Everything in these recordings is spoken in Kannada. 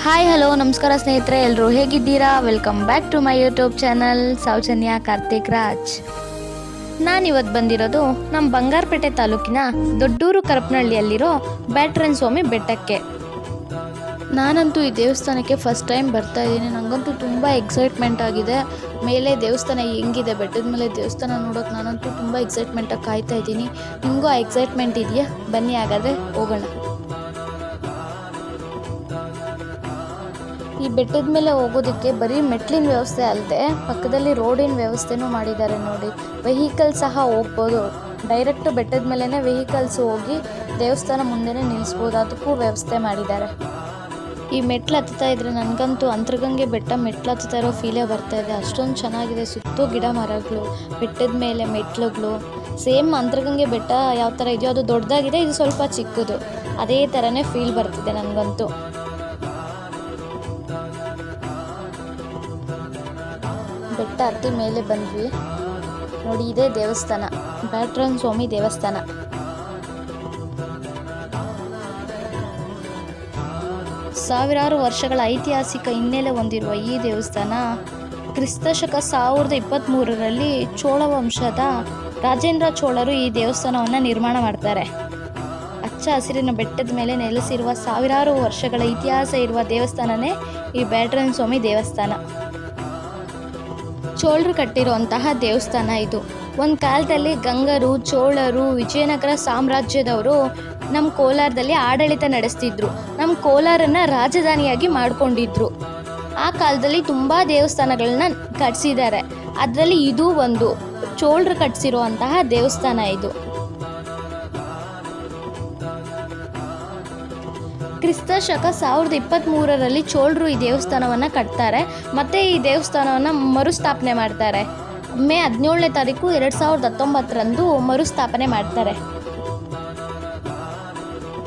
ಹಾಯ್ ಹಲೋ ನಮಸ್ಕಾರ ಸ್ನೇಹಿತರೆ, ಎಲ್ಲರೂ ಹೇಗಿದ್ದೀರಾ? Welcome back to my YouTube channel Soujanya Karthik Raj. ನಾನಿವತ್ತು ಬಂದಿರೋದು ನಮ್ಮ ಬಂಗಾರಪೇಟೆ ತಾಲೂಕಿನ ದೊಡ್ಡೂರು ಕರಪನಹಳ್ಳಿಯಲ್ಲಿರೋ ಬ್ಯಾಟರಾಯನ ಸ್ವಾಮಿ ಬೆಟ್ಟಕ್ಕೆ. ನಾನಂತೂ ಈ ದೇವಸ್ಥಾನಕ್ಕೆ ಫಸ್ಟ್ ಟೈಮ್ ಬರ್ತಾ ಇದ್ದೀನಿ. ನನಗಂತೂ ತುಂಬ ಎಕ್ಸೈಟ್ಮೆಂಟ್ ಆಗಿದೆ. ಮೇಲೆ ದೇವಸ್ಥಾನ ಹೆಂಗಿದೆ, ಬೆಟ್ಟದ ಮೇಲೆ ದೇವಸ್ಥಾನ ನೋಡೋಕೆ ನಾನಂತೂ ತುಂಬ ಎಕ್ಸೈಟ್ಮೆಂಟಾಗಿ ಕಾಯ್ತಾ ಇದ್ದೀನಿ. ನಿಮಗೂ ಆ ಎಕ್ಸೈಟ್ಮೆಂಟ್ ಇದೆಯಾ? ಬನ್ನಿ ಹಾಗಾದರೆ ಹೋಗೋಣ. ಈ ಬೆಟ್ಟದ ಮೇಲೆ ಹೋಗೋದಕ್ಕೆ ಬರೀ ಮೆಟ್ಲಿನ ವ್ಯವಸ್ಥೆ ಅಲ್ಲದೆ ಪಕ್ಕದಲ್ಲಿ ರೋಡಿನ ವ್ಯವಸ್ಥೆನೂ ಮಾಡಿದ್ದಾರೆ ನೋಡಿ. ವೆಹಿಕಲ್ ಸಹ ಹೋಗ್ಬೋದು. ಡೈರೆಕ್ಟ್ ಬೆಟ್ಟದ ಮೇಲೇ ವೆಹಿಕಲ್ಸ್ ಹೋಗಿ ದೇವಸ್ಥಾನ ಮುಂದೆನೇ ನಿಲ್ಲಿಸ್ಬೋದು, ಅದಕ್ಕೂ ವ್ಯವಸ್ಥೆ ಮಾಡಿದ್ದಾರೆ. ಈ ಮೆಟ್ಲು ಹತ್ತುತ್ತಾ ಇದ್ರೆ ನನಗಂತೂ ಅಂತರಗಂಗೆ ಬೆಟ್ಟ ಮೆಟ್ಲು ಹತ್ತುತ್ತಾ ಇರೋ ಫೀಲೇ ಬರ್ತಾ ಇದೆ. ಅಷ್ಟೊಂದು ಚೆನ್ನಾಗಿದೆ. ಸುತ್ತೂ ಗಿಡ ಮರಗಳು, ಬೆಟ್ಟದ ಮೇಲೆ ಮೆಟ್ಲುಗಳು. ಸೇಮ್ ಅಂತರಗಂಗೆ ಬೆಟ್ಟ ಯಾವ ಥರ ಇದೆಯೋ ಅದು ದೊಡ್ಡದಾಗಿದೆ, ಇದು ಸ್ವಲ್ಪ ಚಿಕ್ಕದು. ಅದೇ ಥರನೇ ಫೀಲ್ ಬರ್ತಿದೆ ನನಗಂತೂ. ಬೆಟ್ಟ ಹತ್ತಿ ಮೇಲೆ ಬಂದ್ವಿ ನೋಡಿ. ಇದೇ ದೇವಸ್ಥಾನ, ಬ್ಯಾಟರಾಯನ ಸ್ವಾಮಿ ದೇವಸ್ಥಾನ. ಸಾವಿರಾರು ವರ್ಷಗಳ ಐತಿಹಾಸಿಕ ಹಿನ್ನೆಲೆ ಹೊಂದಿರುವ ಈ ದೇವಸ್ಥಾನ ಕ್ರಿಸ್ತಶಕ 1023ರಲ್ಲಿ ಚೋಳ ವಂಶದ ರಾಜೇಂದ್ರ ಚೋಳರು ಈ ದೇವಸ್ಥಾನವನ್ನು ನಿರ್ಮಾಣ ಮಾಡ್ತಾರೆ. ಹಚ್ಚ ಹಸಿರಿನ ಬೆಟ್ಟದ ಮೇಲೆ ನೆಲೆಸಿರುವ ಸಾವಿರಾರು ವರ್ಷಗಳ ಇತಿಹಾಸ ಇರುವ ದೇವಸ್ಥಾನನೇ ಈ ಬ್ಯಾಟರಾಯನ ಸ್ವಾಮಿ ದೇವಸ್ಥಾನ. ಚೋಳರು ಕಟ್ಟಿರುವಂತಹ ದೇವಸ್ಥಾನ ಇದು. ಒಂದು ಕಾಲದಲ್ಲಿ ಗಂಗರು, ಚೋಳರು, ವಿಜಯನಗರ ಸಾಮ್ರಾಜ್ಯದವರು ನಮ್ಮ ಕೋಲಾರದಲ್ಲಿ ಆಡಳಿತ ನಡೆಸ್ತಿದ್ರು. ನಮ್ಮ ಕೋಲಾರನ್ನು ರಾಜಧಾನಿಯಾಗಿ ಮಾಡಿಕೊಂಡಿದ್ರು. ಆ ಕಾಲದಲ್ಲಿ ತುಂಬ ದೇವಸ್ಥಾನಗಳನ್ನ ಕಟ್ಟಿಸಿದ್ದಾರೆ. ಅದರಲ್ಲಿ ಇದು ಒಂದು ಚೋಳರು ಕಟ್ಟಿಸಿರುವಂತಹ ದೇವಸ್ಥಾನ ಇದು. ಕ್ರಿಸ್ತ ಶಕ 1023ರಲ್ಲಿ ಚೋಳರು ಈ ದೇವಸ್ಥಾನವನ್ನು ಕಟ್ತಾರೆ. ಮತ್ತು ಈ ದೇವಸ್ಥಾನವನ್ನು ಮರುಸ್ಥಾಪನೆ ಮಾಡ್ತಾರೆ. ಮೇ 17ನೇ ತಾರೀಕು 2019ರಂದು ಮರುಸ್ಥಾಪನೆ ಮಾಡ್ತಾರೆ.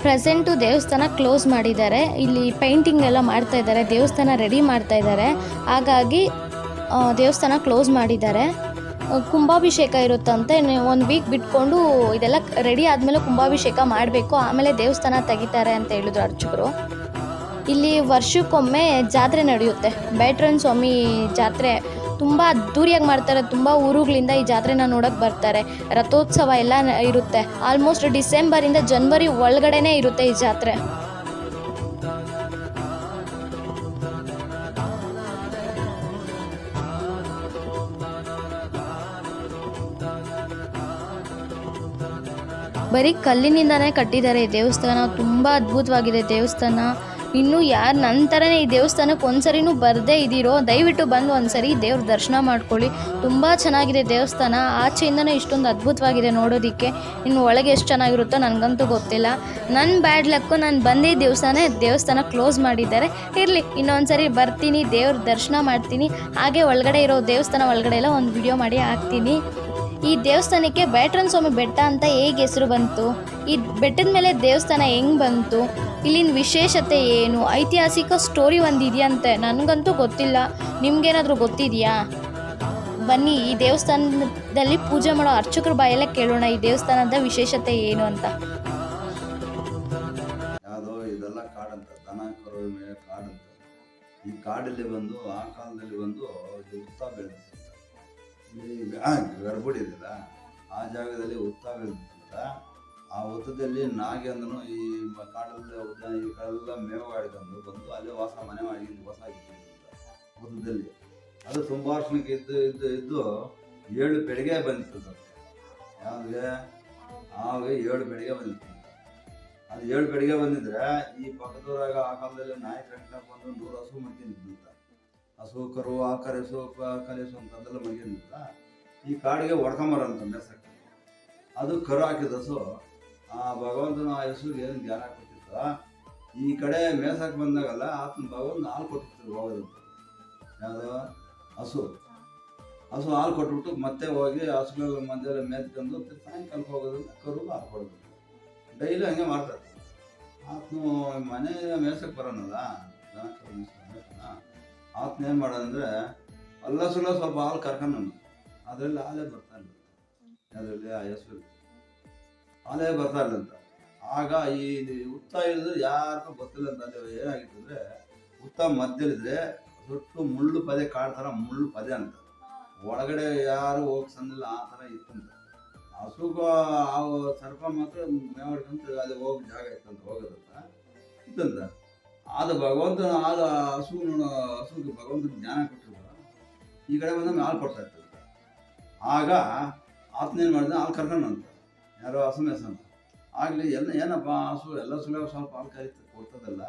ಪ್ರೆಸೆಂಟು ದೇವಸ್ಥಾನ ಕ್ಲೋಸ್ ಮಾಡಿದ್ದಾರೆ. ಇಲ್ಲಿ ಪೇಂಟಿಂಗ್ ಎಲ್ಲ ಮಾಡ್ತಾ ಇದ್ದಾರೆ, ದೇವಸ್ಥಾನ ರೆಡಿ ಮಾಡ್ತಾ ಇದ್ದಾರೆ. ಹಾಗಾಗಿ ದೇವಸ್ಥಾನ ಕ್ಲೋಸ್ ಮಾಡಿದ್ದಾರೆ. ಕುಂಭಾಭಿಷೇಕ ಇರುತ್ತಂತೆ. 1 ವೀಕ್ ಬಿಟ್ಕೊಂಡು ಇದೆಲ್ಲ ರೆಡಿ ಆದಮೇಲೆ ಕುಂಭಾಭಿಷೇಕ ಮಾಡಬೇಕು, ಆಮೇಲೆ ದೇವಸ್ಥಾನ ತೆಗಿತಾರೆ ಅಂತ ಹೇಳಿದ್ರು ಅರ್ಚಕರು. ಇಲ್ಲಿ ವರ್ಷಕ್ಕೊಮ್ಮೆ ಜಾತ್ರೆ ನಡೆಯುತ್ತೆ. ಬ್ಯಾಟರಾಯನ ಸ್ವಾಮಿ ಜಾತ್ರೆ ತುಂಬ ಅದ್ದೂರಿಯಾಗಿ ಮಾಡ್ತಾರೆ. ತುಂಬ ಊರುಗಳಿಂದ ಈ ಜಾತ್ರೆನ ನೋಡೋಕ್ಕೆ ಬರ್ತಾರೆ. ರಥೋತ್ಸವ ಎಲ್ಲ ಇರುತ್ತೆ. ಆಲ್ಮೋಸ್ಟ್ ಡಿಸೆಂಬರಿಂದ ಜನವರಿ ಒಳಗಡೆನೇ ಇರುತ್ತೆ ಈ ಜಾತ್ರೆ. ಬರೀ ಕಲ್ಲಿನಿಂದನೇ ಕಟ್ಟಿದ್ದಾರೆ ಈ ದೇವಸ್ಥಾನ. ತುಂಬ ಅದ್ಭುತವಾಗಿದೆ ದೇವಸ್ಥಾನ. ಇನ್ನು ಯಾರು ನಂತರನೇ ಈ ದೇವಸ್ಥಾನಕ್ಕೆ ಒಂದ್ಸರಿನೂ ಬರದೇ ಇದ್ದೀರೋ ದಯವಿಟ್ಟು ಬಂದು ಒಂದ್ಸರಿ ದೇವ್ರ ದರ್ಶನ ಮಾಡ್ಕೊಳ್ಳಿ. ತುಂಬ ಚೆನ್ನಾಗಿದೆ ದೇವಸ್ಥಾನ. ಆಚೆಯಿಂದನೇ ಇಷ್ಟೊಂದು ಅದ್ಭುತವಾಗಿದೆ ನೋಡೋದಕ್ಕೆ. ಇನ್ನು ಒಳಗೆ ಎಷ್ಟು ಚೆನ್ನಾಗಿರುತ್ತೋ ನನಗಂತೂ ಗೊತ್ತಿಲ್ಲ. ನನ್ನ ಬ್ಯಾಡ್ ಲಕ್ಕು, ನಾನು ಬಂದಿದ್ದ ದೇವಸ್ಥಾನ ಕ್ಲೋಸ್ ಮಾಡಿದ್ದಾರೆ. ಇರಲಿ, ಇನ್ನೊಂದ್ಸರಿ ಬರ್ತೀನಿ, ದೇವ್ರ ದರ್ಶನ ಮಾಡ್ತೀನಿ. ಹಾಗೆ ಒಳಗಡೆ ಇರೋ ದೇವಸ್ಥಾನ ಒಳಗಡೆ ಎಲ್ಲ ಒಂದು ವಿಡಿಯೋ ಮಾಡಿ ಹಾಕ್ತೀನಿ. ಈ ದೇವಸ್ಥಾನಕ್ಕೆ ಬ್ಯಾಟರಾಯನ ಸ್ವಾಮಿ ಬೆಟ್ಟ ಅಂತ ಹೇಗೆ ಹೆಸರು ಬಂತು? ಈ ಬೆಟ್ಟದ ಮೇಲೆ ದೇವಸ್ಥಾನ ಹೆಂಗೆ ಬಂತು? ಇಲ್ಲಿನ ವಿಶೇಷತೆ ಏನು? ಐತಿಹಾಸಿಕ ಸ್ಟೋರಿ ಒಂದಿದೆಯಂತೆ, ನನಗಂತೂ ಗೊತ್ತಿಲ್ಲ. ನಿಮ್ಗೇನಾದರೂ ಗೊತ್ತಿದೆಯಾ? ಬನ್ನಿ, ಈ ದೇವಸ್ಥಾನದಲ್ಲಿ ಪೂಜೆ ಮಾಡೋ ಅರ್ಚಕರ ಬಾಯಲ್ಲೇ ಕೇಳೋಣ ಈ ದೇವಸ್ಥಾನದ ವಿಶೇಷತೆ ಏನು ಅಂತ. ಯಾವುದೋ ಇದೆಲ್ಲ ಕಾಡಂತ, ದನ ಕರು ಮೇಲೆ ಕಾಡಂತ. ಈ ಕಾಡಲ್ಲಿ ಬಂದು ಆ ಕಾಲದಲ್ಲಿ ಬಂದು ಉತ್ತಾ ಬೆಳೆದಂತ. ಗರ್ಭುಡಿ ಇದೆಯಲ್ಲ, ಆ ಜಾಗದಲ್ಲಿ ಉತ್ತಾ ಬೆಳೆದಂತ. ಆ ಉತ್ತದಲ್ಲಿ ನಾಗೇಂದ್ರನು ಈ ಕಾಡಲ್ಲಿ ಈ ಕಾಡೆಲ್ಲ ಮೇವು ಆಡ್ಕೊಂಡು ಬಂದು ಅಲ್ಲೇ ಮನೆ ಮಾಡಿ ವಾಸ ಆಗಿತ್ತು ಉತ್ತದಲ್ಲಿ. ಅದು ತುಂಬ ವರ್ಷಕ್ಕೆ ಇದ್ದು 7 ಬೆಳಿಗ್ಗೆ ಬಂದಿತ್ತು. ಯಾವ್ಗೆ ಆವಾಗ 7 ಬೆಳಿಗ್ಗೆ ಬಂದಿತ್ತು. ಅದು 7 ಬೆಳಿಗ್ಗೆ ಬಂದಿದ್ರೆ ಈ ಪಕ್ಕದೂರಾಗ ಆ ಕಾಲದಲ್ಲಿ ನಾಯಿ ಕಟ್ಟಿನ ಬಂದು 100 ಹಸು ಮಡ್ಕೊಂಡಿದ್ದಂತ. ಹಸು ಕರು ಆಕರೆಸು ಕಲೆಸು ಅಂತಂದೆಲ್ಲ ಮಡ್ಕೊಂಡಿದ್ದ. ಈ ಕಾಡಿಗೆ ಹೊಡ್ಕೊಂಬರಂತ ಮೇಸಕ್ಕೆ. ಅದು ಕರು ಹಾಕಿದ ಹಸು ಆ ಭಗವಂತನ ಆ ಹಸುಗೆ ಏನು ಜ್ಞಾನ ಕೊಟ್ಟಿತ್ತ, ಈ ಕಡೆ ಮೇಸಕ್ಕೆ ಬಂದಾಗಲ್ಲ ಆತನ ಭಗವಂತ ಹಾಲು ಕೊಟ್ಟಿರ್ತಾರೆ ಹೋಗೋದಂತ. ಯಾವುದೋ ಹಸು ಹಾಲು ಕೊಟ್ಬಿಟ್ಟು ಮತ್ತೆ ಹೋಗಿ ಹಸುಗಳ ಮಧ್ಯೆಲ್ಲ ಮೇದ್ಕೊಂಡು ಸಾಯಂಕಾಲಕ್ಕೆ ಹೋಗೋದ್ರಿಂದ ಕರು ಹಾಲು ಕೊಡೋದು. ಡೈಲಿ ಹಂಗೆ ಮಾಡ್ತಾರೆ. ಆತನು ಮನೆ ಮೇಸಕ್ಕೆ ಬರೋನಲ್ಲ, ದನ ಕರು ಮೇಸನ, ಆತನ ಏನು ಮಾಡೋದಂದ್ರೆ ಅಲ್ಲಸುಲ್ಲ ಸ್ವಲ್ಪ ಹಾಲು ಕರ್ಕೊಂಡು ಅದರಲ್ಲಿ ಹಾಲೇ ಬರ್ತಾ ಇಲ್ಲ. ಅದರಲ್ಲಿ ಆ ಹೆಸರು ಹಾಲೇ ಬರ್ತಾ ಇಲ್ಲಂತ. ಆಗ ಈ ಉತ್ತಾ ಇಳಿದ್ರೆ ಯಾರಿಗೂ ಗೊತ್ತಿಲ್ಲ ಅಂತ. ಅಲ್ಲಿ ಏನಾಗಿತ್ತು ಅಂದರೆ ಹುತ್ತ ಮಧ್ಯದಲ್ಲಿದ್ರೆ ಸುಟ್ಟು ಮುಳ್ಳು ಪದೆ ಕಾಡ್ತಾರ ಮುಳ್ಳು ಪದೆ ಅಂತ ಒಳಗಡೆ ಯಾರು ಹೋಗಿ ಸಂದಿಲ್ಲ ಆ ಥರ ಇತ್ತಂತ. ಹಸುಗೂ ಆ ಸರ್ಪ ಮಾತ್ರ ಮೇವಾಡ್ಕಂತ ಅಲ್ಲಿ ಹೋಗಿ ಜಾಗ ಇತ್ತಂತ ಹೋಗೋದಂತ ಇತ್ತಂತ. ಅದು ಭಗವಂತನ ಆಗ ಹಸುಗೆ ಭಗವಂತನ ಜ್ಞಾನ ಕೊಟ್ಟಿರ್ತಾರ, ಈ ಕಡೆ ಬಂದ ಹಾಲು ಕೊಡ್ತಾ ಇರ್ತಂತ. ಆಗ ಆತನೇನು ಮಾಡಿದ ಹಾಲು ಕರ್ಕೊಂಡಂತ ಯಾರೋ ಹಸು ಮೇಸಂತ ಆಗಲಿ ಎಲ್ಲ ಏನಪ್ಪ ಹಸು ಎಲ್ಲ ಸುಲಭ ಸ್ವಲ್ಪ ಹಾಲು ಕರಿತ ಕೊಡ್ತದಲ್ಲ,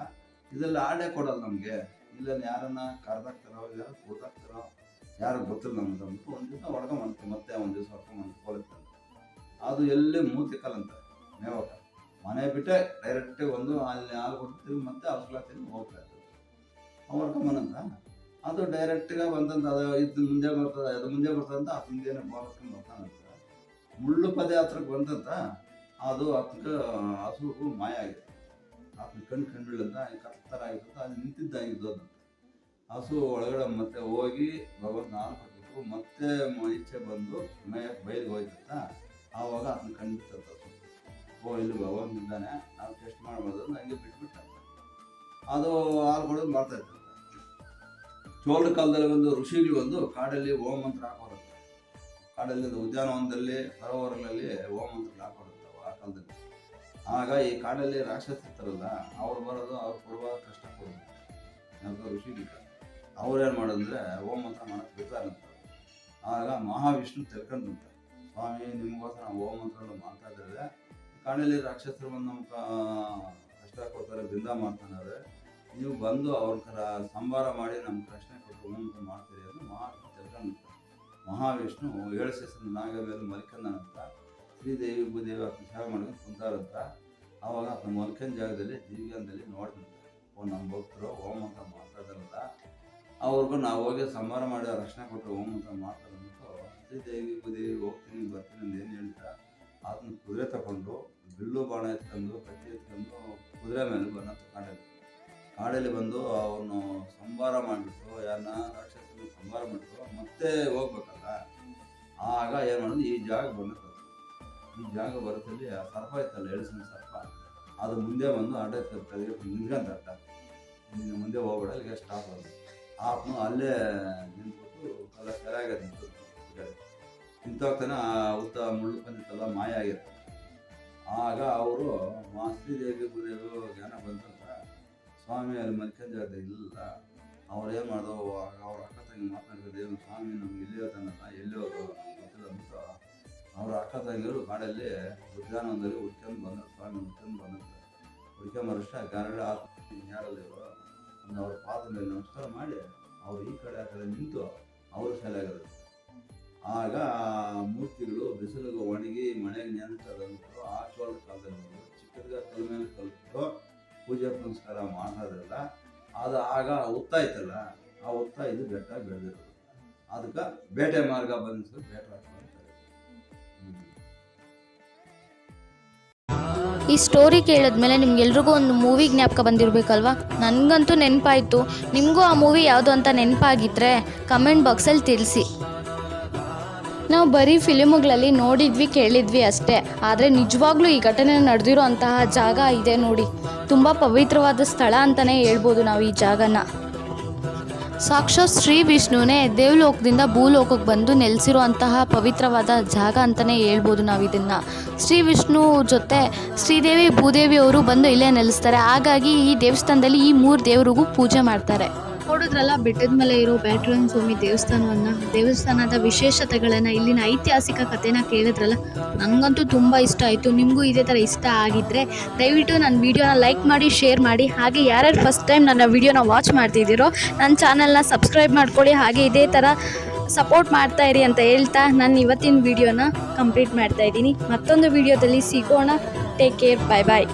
ಇದೆಲ್ಲ ಆಡೇ ಕೊಡೋದು ನಮಗೆ, ಇಲ್ಲ ಯಾರನ್ನ ಕರೆದಾಕ್ತಾರೋ ಯಾರು ಕೊಡ್ತಾಕ್ತಾರೋ ಯಾರು ಗೊತ್ತಿಲ್ಲ ನಮ್ಗೆ ಅಂದ್ಬಿಟ್ಟು ಒಂದು ದಿವಸ ಹೊಡ್ಕೊಂಬಂತು, ಮತ್ತೆ ಒಂದು ದಿವಸ ಹೊಡ್ಕೊಂಬಂತು ಕೊಡುತ್ತಂತ. ಅದು ಎಲ್ಲಿ ಮೂತಿಕ್ಕಲ್ಲಂತ ಮೇವಕ ಮನೆ ಬಿಟ್ಟೆ ಡೈರೆಕ್ಟಾಗಿ ಒಂದು ಅಲ್ಲಿ ಹಾಲು ಕೊಡ್ತೀವಿ ಮತ್ತೆ ಹಸುಗಳಾಗ್ತೀವಿ ಹೋಗ್ತಾ ಇರ್ತದೆ. ಹೊಡ್ಕೊಂಬಂತ ಅದು ಡೈರೆಕ್ಟ್గా ಬಂದಂತ ಅದು ಇದು ಮುಂದೆ ಬರ್ತದೆ, ಅದು ಮುಂದೆ ಬರ್ತದಂತ ಅದು ಹಿಂದೇನೆ ಬಾರಿಸ್ಕೊಂಡು ಬರ್ತಾನಂತ. ಮುಳ್ಳು ಪದೇ ಹತ್ರಕ್ಕೆ ಬಂದಂತ ಅದು ಅದಕ್ಕೆ ಹಸುಗೂ ಮಾಯ ಆಗಿದೆ. ಅದನ್ನ ಕಂಡುಳ್ಳಂತ ಕತ್ತರ ಆಗಿರ್ತದೆ, ಅದು ನಿಂತಿದ್ದಾಗಿದ್ದೋದಂತ. ಹಸು ಒಳಗಡೆ ಮತ್ತೆ ಹೋಗಿ ಭಗವಂತನ ಹಾಲು ಕೊಟ್ಬಿಟ್ಟು ಮತ್ತೆ ಈಚೆ ಬಂದು ಮೇಯಕ್ಕೆ ಬಯಲಿಗೆ ಹೋಯ್ತಂತ. ಆವಾಗ ಅದನ್ನ ಕಂಡುಬಿಟ್ಟಂತ ಹಸು, ಓ ಇಲ್ಲಿ ಭಗವಂತ ಇದ್ದಾನೆ, ನಾವು ಟೆಸ್ಟ್ ಮಾಡ್ಬೋದು ಹಂಗೆ ಬಿಟ್ಬಿಟ್ಟ. ಅದು ಹಾಲು ಕೊಡೋದು ಮಾಡ್ತಾ ಇರ್ತಂತ. ಚೋಳರ ಕಾಲದಲ್ಲಿ ಒಂದು ಋಷಿಗಳು ಒಂದು ಕಾಡಲ್ಲಿ ಓಂ ಮಂತ್ರ ಹಾಕೋರುತ್ತೆ. ಕಾಡಲ್ಲಿ ಉದ್ಯಾನವನದಲ್ಲಿ ಸರೋವರಗಳಲ್ಲಿ ಓಂ ಮಂತ್ರ ಹಾಕೋರುತ್ತವ ಆ ಕಾಲದಲ್ಲಿ. ಆಗ ಈ ಕಾಡಲ್ಲಿ ರಾಕ್ಷಸ ಇರ್ತಾರಲ್ಲ, ಅವ್ರು ಬರೋದು ಅವ್ರು ಕೊಡುವಾಗ ಕಷ್ಟ ಕೊಡೋದು ನಮ್ಮ ಋಷಿಗಳು. ಅವ್ರೇನು ಮಾಡೋದಂದ್ರೆ ಓಂ ಮಂತ್ರ ಮಾಡಕ್ಕೆ ಬಿಡ್ತಾರಂತ. ಆಗ ಮಹಾವಿಷ್ಣು ತಿಳ್ಕೊಂಡಂತ, ಸ್ವಾಮಿ ನಿಮಗೋಸ್ಕರ ನಾವು ಓಂ ಮಂತ್ರಗಳು ಮಾಡ್ತಾ ಇದ್ದಾರೆ, ಕಾಡಲ್ಲಿ ರಾಕ್ಷಸರು ಬಂದು ನಮ್ಗೆ ಕಷ್ಟ ಕೊಡ್ತಾರೆ, ಬೃಂದ ಮಾಡ್ತಾನೆ, ನೀವು ಬಂದು ಅವ್ರ ಸಂಭಾರ ಮಾಡಿ ನಮ್ಮ ಪ್ರಶ್ನೆ ಕೊಟ್ಟು ಓಂ ಮಂತ್ರ ಮಾಡ್ತೀರಿ ಅಂತ ಮಹಾವಿಷ್ಣು ತಿಳ್ಕೊಂಡಂತ. ಮಹಾವಿಷ್ಣು 7 ಸೇಸನ ನಾಗ ಮೇಲೆ ಮಲ್ಕೊಂಡಂತ. ಶ್ರೀದೇವಿ ಭೂದೇವಿ ಆತನ ಸೇವೆ ಮಾಡ್ಕೊಂಡು ಕುಂತಾರಂತ. ಆವಾಗ ಆತನ ಮಲ್ಕನ್ ಜಾಗದಲ್ಲಿ ದಿವ್ಯಾಂಗದಲ್ಲಿ ನೋಡಿದಂತ, ಓ ನಮ್ಮ ಭಕ್ತರು ಓಂ ಮಂತ್ರ ಮಾಡ್ತಾ ಇದ್ದಾರಲ್ಲ, ಅವ್ರಿಗೂ ನಾವು ಹೋಗಿ ಸಂಭಾರ ಮಾಡಿ ರಕ್ಷಣೆ ಕೊಟ್ಟರು ಓಂ ಮಂತ್ರ ಮಾಡ್ತಾರೆ ಅಂದ್ಬಿಟ್ಟು ಶ್ರೀದೇವಿ ಭೂದೇವಿ ಹೋಗ್ತೀನಿ ಬರ್ತೀನಿ ಅಂತ ಏನು ಹೇಳ್ತಾ ಆತನ ಕುದುರೆ ತಗೊಂಡು ಬಿಲ್ಲು ಬಾಣ ಎತ್ಕೊಂಡು ಕತ್ತಿ ಎತ್ಕೊಂಡು ಕುದುರೆ ಮೇಲೆ ಬಂದಂತ ಕಾಡಲ್ಲಿ ಬಂದು ಅವನು ಸಂಭಾರ ಮಾಡಿಬಿಟ್ಟು ಯಾರನ್ನ ರಾಕ್ಷಸನ ಸಂಭಾರ ಮಾಡಿಬಿಟ್ಟು ಮತ್ತೆ ಹೋಗ್ಬೇಕಲ್ಲ. ಆಗ ಏನು ಮಾಡೋದು, ಈ ಜಾಗ ಬಂದದ್ದು. ಈ ಜಾಗ ಬರೋದಲ್ಲಿ ಆ ಸರ್ಪ ಇತ್ತಲ್ಲ, ಎಳಸಿನ ಸರ್ಪ, ಅದು ಮುಂದೆ ಬಂದು ಅಡ್ಡ ನಿಂತ್ಕೊಂತ ಇನ್ನು ಮುಂದೆ ಹೋಗ್ಬೇಡ, ಇಲ್ಲಿಗೆ ಸ್ಟಾಪ್ ಆಗೋದು. ಆಪ್ನು ಅಲ್ಲೇ ನಿಂತ್ಬಿಟ್ಟು ಎಲ್ಲ ಸರಿಯಾಗಿ ನಿಂತು ನಿಂತೋಗ್ತಾನೆ. ಆ ಉತ್ತ ಮುಳ್ಳು ಬಂದಿತ್ತಲ್ಲ ಮಾಯ ಆಗಿರ್ತದೆ. ಆಗ ಅವರು ಶ್ರೀದೇವಿ ಭೂದೇವಿ ಜ್ಞಾನ ಬಂತಂತ, ಸ್ವಾಮಿ ಅಲ್ಲಿ ಮಲ್ಕಂದ ಜಾಗ ಇಲ್ಲ. ಅವ್ರು ಏನು ಮಾಡೋದು, ಅವ್ರ ಅಕ್ಕ ತಂಗಿ ಮಾತನಾಡಿದ್ರು, ಸ್ವಾಮಿ ನಮ್ಗೆ ಇಲ್ಲಿ ಹೋತಾನಲ್ಲ, ಎಲ್ಲಿ ಹೋದು ಗೊತ್ತಿಲ್ಲ ಅಂದ್ಬಿಟ್ಟು ಅವ್ರ ಅಕ್ಕ ತಂಗಿಯರು ಕಾಡಲ್ಲಿ ಉದ್ಯಾನವನದಲ್ಲಿ ಹುಡ್ಕೊಂಡು ಬಂದ, ಸ್ವಾಮಿ ಹುಡ್ಕೊಂಡು ಬಂದಂತ. ಹುಡ್ಕೊಂಬರಷ್ಟ ಗರಡ ಯಾರಲ್ಲಿರೋ ಒಂದು ಅವ್ರ ಪಾದ ಮೇಲೆ ನಮಸ್ಕಾರ ಮಾಡಿ ಅವ್ರು ಈ ಕಡೆ ಆ ಕಡೆ ನಿಂತು ಅವರು ಶಾಲೆಯಾಗದ. ಆಗ ಮೂರ್ತಿಗಳು ಬಿಸಿಲಿಗೆ ಒಣಗಿ ಮನೆಗೆ ನೆನೆಸ್ತದಂತು. ಆ ಚೋಳದ ಕಾಲದಲ್ಲಿ ಚಿಕ್ಕದ ಕಲ್ ಮೇಲೆ ಕಲ್ಬಿಟ್ಟು ಪೂಜೆ ಪುನಸ್ಕಾರ ಮಾಡ್ತಾಯಿದ್ರಲ್ಲ, ಅದು ಆಗ ಹುತ್ತ ಐತಲ್ಲ, ಆ ಹುತ್ತ ಇದು ಬೆಟ್ಟ ಬೆಳೆದಿರೋದು. ಅದಕ್ಕೆ ಬೇಟೆ ಮಾರ್ಗ ಬಂದು ಬೇಟೆ ಹಾಕ್ತಾರೆ. ಈ ಸ್ಟೋರಿ ಕೇಳಿದ್ಮೇಲೆ ನಿಮ್ಗೆಲ್ರಿಗೂ ಒಂದು ಮೂವಿ ಜ್ಞಾಪಕ ಬಂದಿರಬೇಕಲ್ವಾ? ನನಗಂತೂ ನೆನಪಾಯಿತು. ನಿಮಗೂ ಆ ಮೂವಿ ಯಾವುದು ಅಂತ ನೆನಪಾಗಿದ್ದರೆ ಕಮೆಂಟ್ ಬಾಕ್ಸಲ್ಲಿ ತಿಳಿಸಿ. ನಾವು ಬರೀ ಫಿಲಿಮುಗಳಲ್ಲಿ ನೋಡಿದ್ವಿ ಕೇಳಿದ್ವಿ ಅಷ್ಟೇ, ಆದರೆ ನಿಜವಾಗ್ಲೂ ಈ ಘಟನೆ ನಡೆದಿರೋ ಅಂತಹ ಜಾಗ ಇದೆ ನೋಡಿ. ತುಂಬ ಪವಿತ್ರವಾದ ಸ್ಥಳ ಅಂತಲೇ ಹೇಳ್ಬೋದು ನಾವು ಈ ಜಾಗನ. ಸಾಕ್ಷಾತ್ ಶ್ರೀ ವಿಷ್ಣುವೇ ದೇವಲೋಕದಿಂದ ಭೂಲೋಕಕ್ಕೆ ಬಂದು ನೆಲೆಸಿರೋ ಅಂತಹ ಪವಿತ್ರವಾದ ಜಾಗ ಅಂತಲೇ ಹೇಳ್ಬೋದು ನಾವು ಇದನ್ನು. ಶ್ರೀ ವಿಷ್ಣು ಜೊತೆ ಶ್ರೀದೇವಿ ಭೂದೇವಿ ಅವರು ಬಂದು ಇಲ್ಲೇ ನೆಲೆಸ್ತಾರೆ. ಹಾಗಾಗಿ ಈ ದೇವಸ್ಥಾನದಲ್ಲಿ ಈ 3 ದೇವರಿಗೂ ಪೂಜೆ ಮಾಡ್ತಾರೆ. ನೋಡಿದ್ರಲ್ಲ, ಬೆಟ್ಟದ ಮೇಲೆ ಇರೋ ಬ್ಯಾಟರಾಯನ ಸ್ವಾಮಿ ದೇವಸ್ಥಾನದ ವಿಶೇಷತೆಗಳನ್ನು, ಇಲ್ಲಿನ ಐತಿಹಾಸಿಕ ಕಥೆನ ಕೇಳಿದ್ರಲ್ಲ, ನನಗಂತೂ ತುಂಬ ಇಷ್ಟ ಆಯಿತು. ನಿಮಗೂ ಇದೇ ಥರ ಇಷ್ಟ ಆಗಿದ್ದರೆ ದಯವಿಟ್ಟು ನನ್ನ ವೀಡಿಯೋನ ಲೈಕ್ ಮಾಡಿ, ಶೇರ್ ಮಾಡಿ. ಹಾಗೆ ಯಾರ್ಯಾರು ಫಸ್ಟ್ ಟೈಮ್ ನನ್ನ ವೀಡಿಯೋನ ವಾಚ್ ಮಾಡ್ತಿದ್ದೀರೋ ನನ್ನ ಚಾನಲ್ನ ಸಬ್ಸ್ಕ್ರೈಬ್ ಮಾಡ್ಕೊಳ್ಳಿ. ಹಾಗೆ ಇದೇ ಥರ ಸಪೋರ್ಟ್ ಮಾಡ್ತಾಯಿರಿ ಅಂತ ಹೇಳ್ತಾ ನಾನು ಇವತ್ತಿನ ವೀಡಿಯೋನ ಕಂಪ್ಲೀಟ್ ಮಾಡ್ತಾಯಿದ್ದೀನಿ. ಮತ್ತೊಂದು ವೀಡಿಯೋದಲ್ಲಿ ಸಿಗೋಣ. ಟೇಕ್ ಕೇರ್, ಬಾಯ್ ಬಾಯ್.